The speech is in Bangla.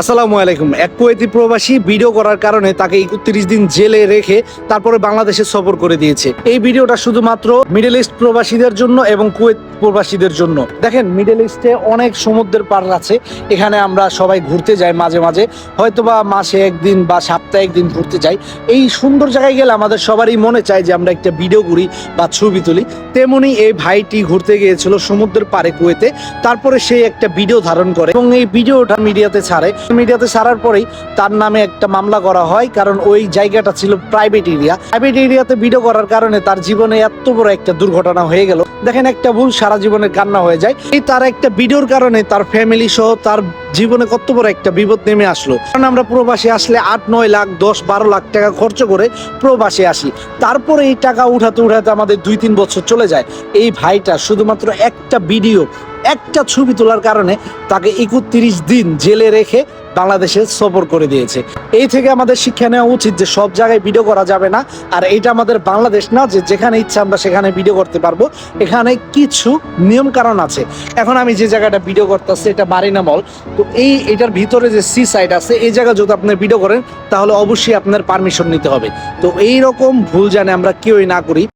আসসালামু আলাইকুম। এক কুয়েতি প্রবাসী ভিডিও করার কারণে তাকে 31 দিন জেলে রেখে তারপরে বাংলাদেশে সফর করে দিয়েছে। এই ভিডিওটা শুধুমাত্র মিডল ইস্ট প্রবাসীদের জন্য এবং কুয়েত প্রবাসীদের জন্য। দেখেন, মিডল ইস্টে অনেক সমুদ্রের পার আছে, এখানে আমরা সবাই ঘুরতে যাই মাঝে মাঝে, হয়তোবা মাসে একদিন বা সপ্তাহে একদিন ঘুরতে যাই। এই সুন্দর জায়গায় গেলে আমাদের সবারই মনে চায় যে আমরা একটা ভিডিও করি বা ছবি তুলি। তেমনি এই ভাইটি ঘুরতে গিয়েছিল সমুদ্রের পাড়ে কুয়েতে, তারপরে সে একটা ভিডিও ধারণ করে এবং এই ভিডিওটা মিডিয়াতে ছাড়ার পরেই তার নামে একটা মামলা করা হয়, কারণ ওই জায়গাটা ছিল প্রাইভেট এরিয়াতে ভিডিও করার কারণে তার জীবনে এত বড় একটা দুর্ঘটনা হয়ে গেল। দেখেন, একটা ভুল সারা জীবনের কান্না হয়ে যায়। এই তার একটা ভিডিওর কারণে তার ফ্যামিলি সহ তার জীবনে কত বড় একটা বিপদ নেমে আসলো। কারণ আমরা প্রবাসী আসলে 8-9 লাখ 10-12 লাখ টাকা খরচ করে প্রবাসী আসি, তারপরে এই টাকা উঠাতে আমাদের 2-3 বছর চলে যায়। এই ভাইটা শুধুমাত্র একটা ভিডিও, একটা ছবি তোলার কারণে তাকে 31 দিন জেলে রেখে বাংলাদেশে সফর করে দিয়েছে। এই থেকে আমাদের শিক্ষা নেওয়া উচিত যে সব জায়গায় ভিডিও করা যাবে না। আর এটা আমাদের বাংলাদেশ না যে যেখানে ইচ্ছা আমরা সেখানে ভিডিও করতে পারবো। এখানে কিছু নিয়ম কারণ আছে। এখন আমি যে জায়গাটা ভিডিও করতেছি এটা মারিনা মল, তো এটার ভিতরে যে সি সাইড আছে, এই জায়গা যদি আপনি ভিডিও করেন তাহলে অবশ্যই আপনার পারমিশন নিতে হবে। তো এই রকম ভুল জানে আমরা কেউই না করি।